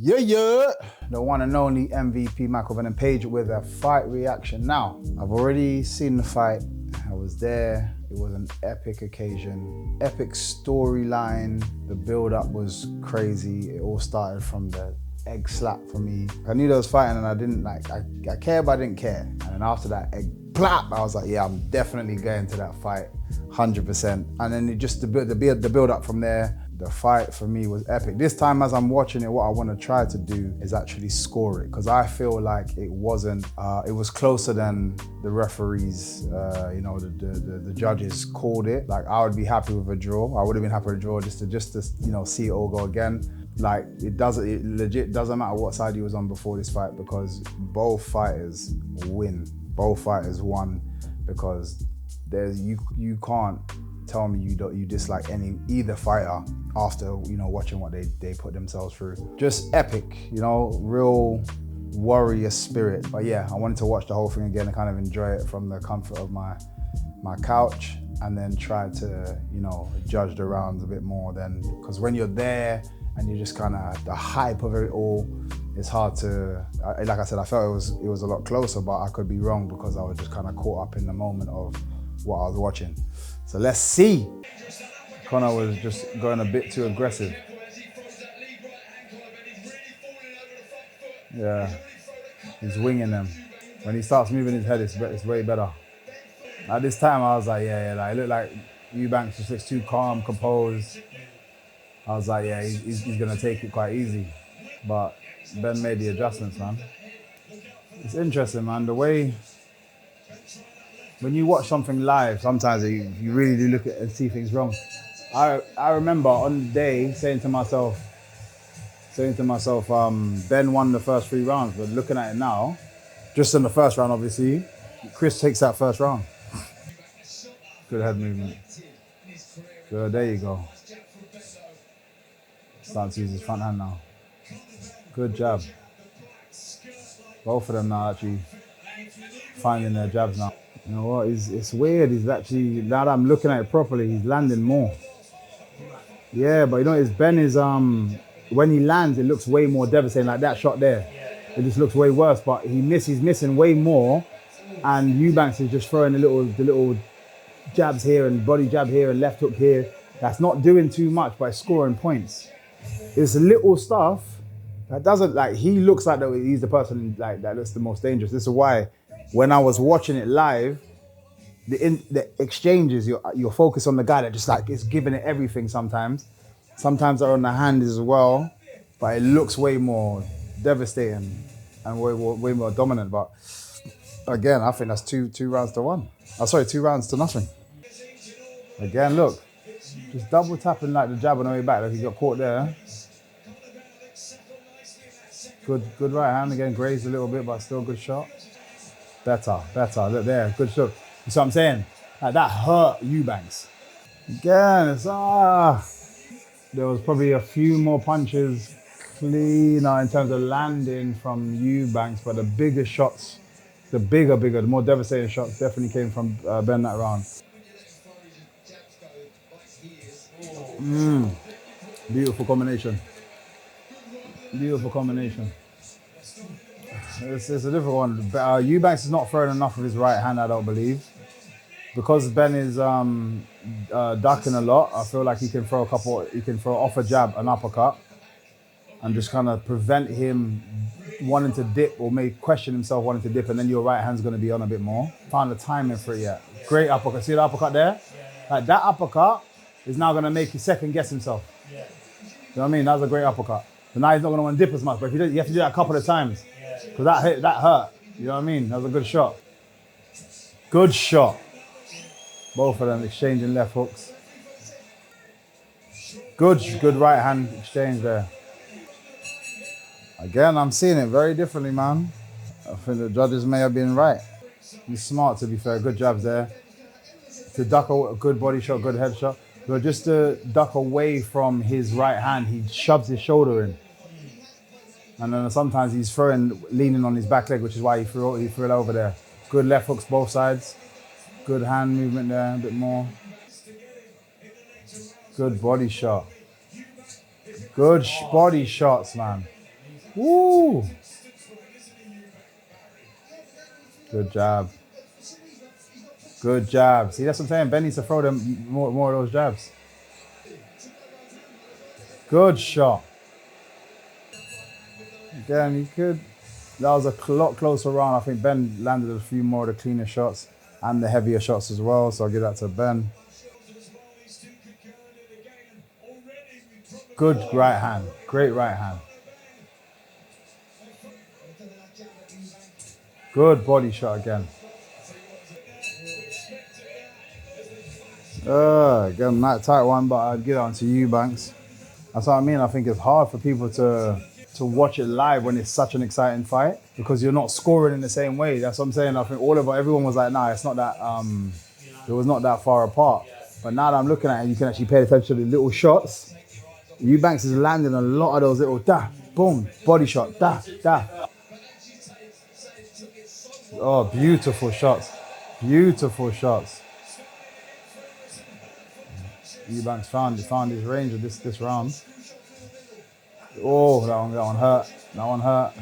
Yeah. The one and only MVP Michael Venom Page with a fight reaction. Now, I've already seen the fight. I was there. It was an epic occasion, epic storyline. The build-up was crazy. It all started from the egg slap for me. I knew they was fighting and I didn't I cared, but I didn't care. And then after that egg plap, I was like, yeah, I'm definitely going to that fight, 100%. And then it just the build-up from there. The fight for me was epic. This time as I'm watching it, what I want to try to do is actually score it, because I feel like it wasn't, it was closer than the referees, the judges called it. Like, I would be happy with a draw. I would have been happy with a draw just to see it all go again. Like, it legit doesn't matter what side he was on before this fight, because both fighters win. Both fighters won, because you can't tell me you dislike either fighter after watching what they put themselves through. Just epic, real warrior spirit. But yeah, I wanted to watch the whole thing again and kind of enjoy it from the comfort of my couch, and then try to judge the rounds a bit more. Then, because when you're there and you're just kind of the hype of it all, it's hard to, like I said, I felt it was a lot closer, but I could be wrong because I was just kind of caught up in the moment of what I was watching. So let's see. Conor was just going a bit too aggressive. Yeah, he's winging them. When he starts moving his head, it's way better. At this time, I was like, it looked like Eubank just looks too calm, composed. I was like, yeah, he's gonna take it quite easy. But Ben made the adjustments, man. It's interesting, man, the way, when you watch something live, sometimes you really do look at it and see things wrong. I remember on the day saying to myself, Ben won the first 3 rounds, but looking at it now, just in the first round, obviously, Chris takes that first round. Good head movement. So there you go. Starting to use his front hand now. Good jab. Both of them now actually finding their jabs now. You know what, it's weird, he's actually, now that I'm looking at it properly, he's landing more. Yeah, but Ben is, when he lands, it looks way more devastating, like that shot there. It just looks way worse, but he's missing way more, and Eubanks is just throwing the little jabs here and body jab here and left hook here. That's not doing too much, but it's scoring points. It's little stuff that doesn't, like, he looks like he's the person that looks the most dangerous. This is why, when I was watching it live, the exchanges, you're focused on the guy that just is giving it everything sometimes. Sometimes they're on the hand as well, but it looks way more devastating and way more dominant. But again, I think that's two rounds to 1. Sorry, 2 rounds to nothing. Again, look, just double tapping like the jab on the way back, like he got caught there. Good right hand, again, grazed a little bit, but still good shot. Better, look there, good shot. You see what I'm saying? Like, that hurt Eubanks. Again, there was probably a few more punches cleaner in terms of landing from Eubanks, but the bigger shots, the more devastating shots definitely came from Ben that round. Beautiful combination. Beautiful combination. It's a difficult one. Eubanks is not throwing enough of his right hand, I don't believe. Because Ben is ducking a lot, I feel like he can throw off a jab, an uppercut, and just kind of prevent him wanting to dip, or may question himself wanting to dip, and then your right hand's going to be on a bit more. Found the timing for it yet. Great uppercut. See the uppercut there? Like, that uppercut is now going to make you second guess himself. Yeah. You know what I mean? That was a great uppercut. So now he's not going to want to dip as much, but if you have to do that a couple of times, because that hurt. You know what I mean? That was a good shot. Good shot. Both of them exchanging left hooks. Good right hand exchange there. Again, I'm seeing it very differently, man. I think the judges may have been right. He's smart, to be fair. Good jabs there. To duck a good body shot, good head shot. But just to duck away from his right hand, he shoves his shoulder in. And then sometimes he's leaning on his back leg, which is why he threw it over there. Good left hooks both sides. Good hand movement there, a bit more. Good body shot. Good body shots, man. Woo! Good jab. Good jab. See, that's what I'm saying. Ben needs to throw them more of those jabs. Good shot. Again, he could. That was a lot closer round. I think Ben landed a few more of the cleaner shots and the heavier shots as well. So I'll give that to Ben. Good right hand. Great right hand. Good body shot again. Again, that tight one, but I'd give it on to Eubanks. That's what I mean. I think it's hard for people to watch it live when it's such an exciting fight because you're not scoring in the same way. That's what I'm saying. I think everyone was like, nah, it's not that, it was not that far apart. But now that I'm looking at it, you can actually pay attention to the little shots. Eubanks is landing a lot of those little da, boom, body shot, da, da. Oh, beautiful shots. Beautiful shots. Eubanks found his range of this round. Oh, that one hurt. That one hurt.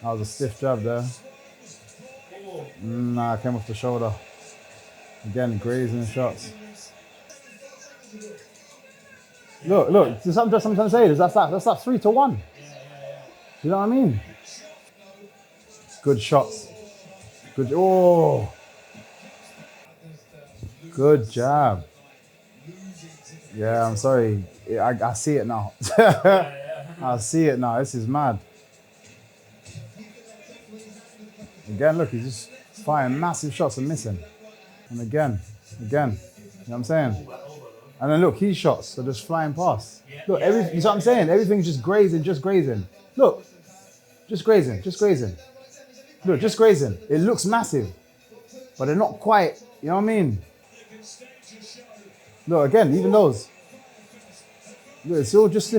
That was a stiff jab there. Nah, came off the shoulder. Again, grazing shots. Look. Sometimes I'm saying is that's that 3-1. You know what I mean? Good shots. Good. Oh. Good jab. Yeah, I'm sorry. I see it now. I see it now. This is mad. Again, look, he's just firing massive shots and missing. And again. You know what I'm saying? And then look, his shots are just flying past. Look, you know what I'm saying? Everything's just grazing. Look, just grazing. Look, just grazing. It looks massive, but they're not quite, you know what I mean? Look, again, even those. Look, it's all just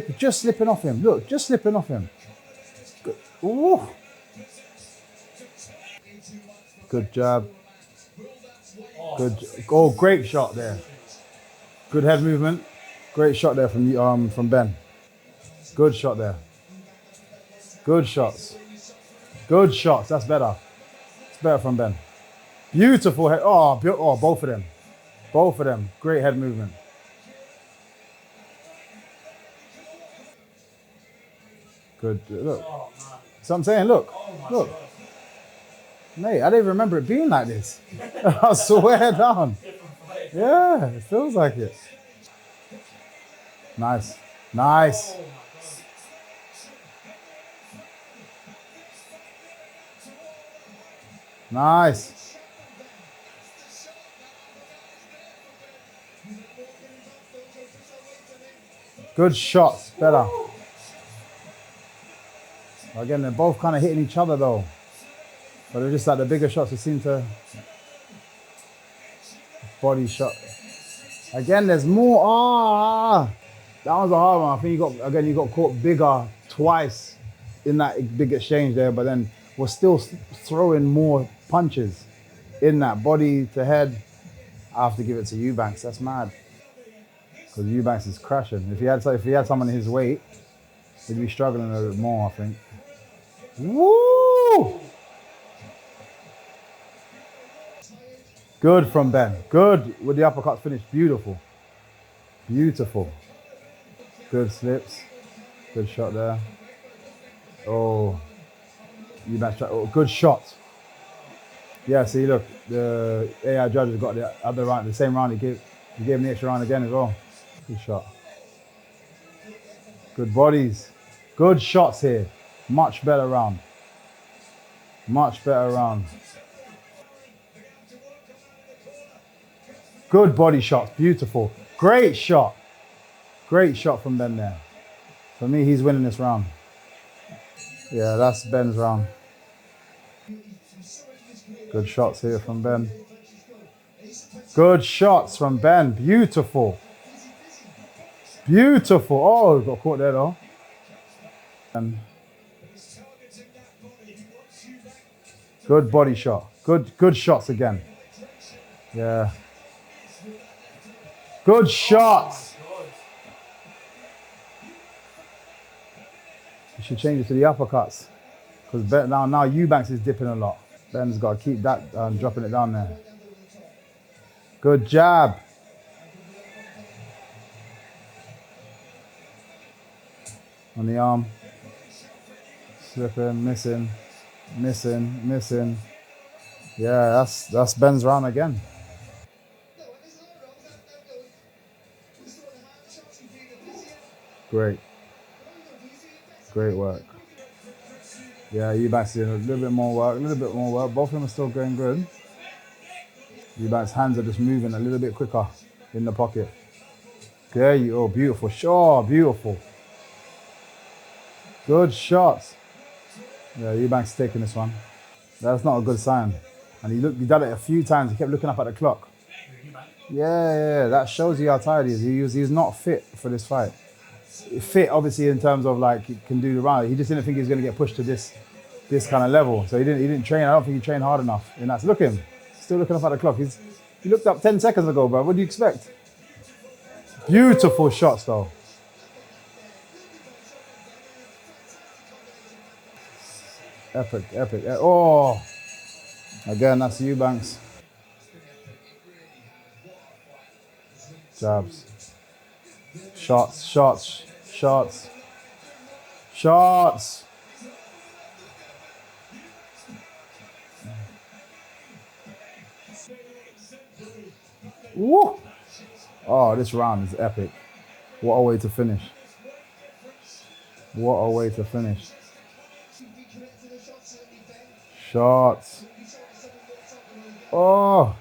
slipping off him. Look, just slipping off him. Good. Ooh. Good jab. Good. Oh, great shot there. Good head movement. Great shot there from Ben. Good shot there. Good shots. Good shots. That's better. It's better from Ben. Beautiful head. Oh, both of them. Both of them. Great head movement. Good. Look. So I'm saying, look. Mate, I didn't even remember it being like this. I swear down. Yeah, it feels like it. Nice. Good shots, better. Again, they're both kind of hitting each other though. But they're just like the bigger shots that seem to body shot. Again, there's more. That was a hard one. I think you got caught bigger twice in that big exchange there, but then we're still throwing more punches in that body to head. I have to give it to Eubanks. That's mad. Because Eubanks is crashing. If he had someone his weight, he'd be struggling a little bit more, I think. Woo! Good from Ben. Good with the uppercut finish. Beautiful. Good slips. Good shot there. Oh, Eubanks. Oh, good shot. Yeah, see, look, the AI judges got the other round, the same round. He gave him the extra round again as well. Good shot. Good bodies. Good shots here. Much better round. Good body shots. Beautiful. Great shot from Ben there. For me, he's winning this round. Yeah, that's Ben's round. Good shots here from Ben. Good shots from Ben. Beautiful. Oh, got caught there though. And good body shot. Good shots again. Yeah. Good shots. You should change it to the uppercuts. Because now Eubanks is dipping a lot. Ben's got to keep that, dropping it down there. Good jab. On the arm. Slipping, missing, missing, missing. Yeah, that's Ben's round again. Great. Great work. Yeah, Eubanks doing a little bit more work, Both of them are still going good. Eubanks' hands are just moving a little bit quicker in the pocket. There you go, beautiful. Sure, beautiful. Good shots. Yeah, Eubanks taking this one. That's not a good sign. And he done it a few times. He kept looking up at the clock. Yeah, that shows you how tired he is. He's not fit for this fight. Fit, obviously, in terms of like he can do the round. He just didn't think he was going to get pushed to this kind of level. So he didn't train. I don't think he trained hard enough. And that's look at him, still looking up at the clock. He looked up 10 seconds ago, bro. What do you expect? Beautiful shots, though. Epic. Oh, again, that's Eubanks. Jabs. Shots. Woo! Oh, this round is epic. What a way to finish. Shots. Oh.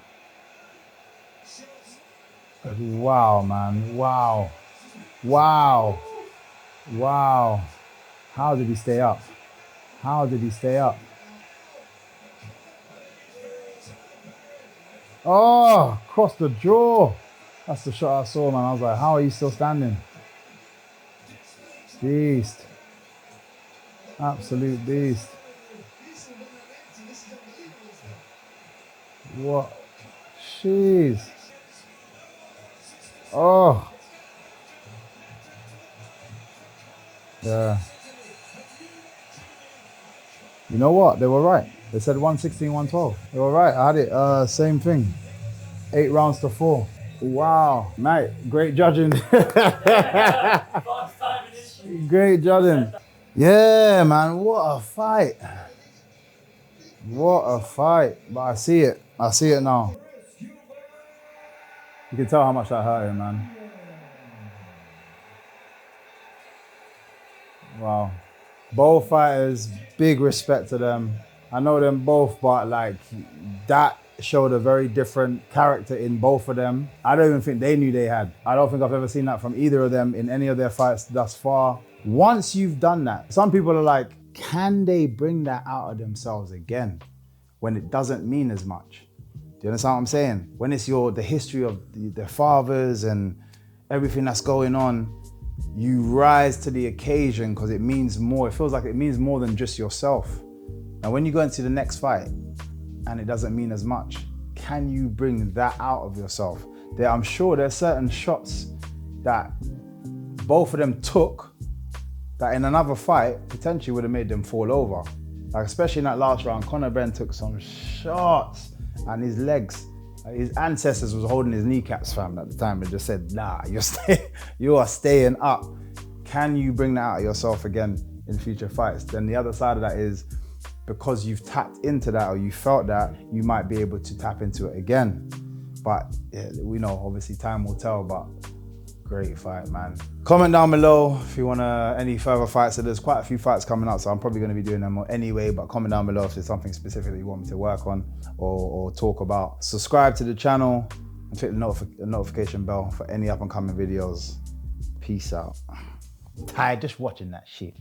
Wow, man. Wow. How did he stay up? Oh, across the jaw. That's the shot I saw, man. I was like, how are you still standing? Beast. Absolute beast. What? Jeez. Oh. Yeah. You know what? They were right. They said 116, 112. They were right. I had it. Same thing. 8 rounds to 4. Wow. Mate, great judging. Great judging. Yeah, man. What a fight. But I see it now. You can tell how much that hurt him, man. Wow. Both fighters, big respect to them. I know them both, but like that showed a very different character in both of them. I don't even think they knew they had. I don't think I've ever seen that from either of them in any of their fights thus far. Once you've done that, some people are like, can they bring that out of themselves again when it doesn't mean as much? Do you understand what I'm saying? When it's the history of their fathers and everything that's going on, you rise to the occasion because it means more. It feels like it means more than just yourself. Now, when you go into the next fight and it doesn't mean as much, can you bring that out of yourself? I'm sure there's certain shots that both of them took that in another fight potentially would have made them fall over. Like especially in that last round, Conor Benn took some shots and his legs, his ancestors was holding his kneecaps, fam, at the time and just said, nah, you are staying up. Can you bring that out of yourself again in future fights? Then the other side of that is because you've tapped into that or you felt that, you might be able to tap into it again. But yeah, we know obviously time will tell, but great fight, man. Comment down below if you want any further fights. So there's quite a few fights coming up, so I'm probably going to be doing them anyway, but comment down below if there's something specific that you want me to work on or talk about. Subscribe to the channel and click the notification bell for any up and coming videos. Peace out. Tired just watching that shit.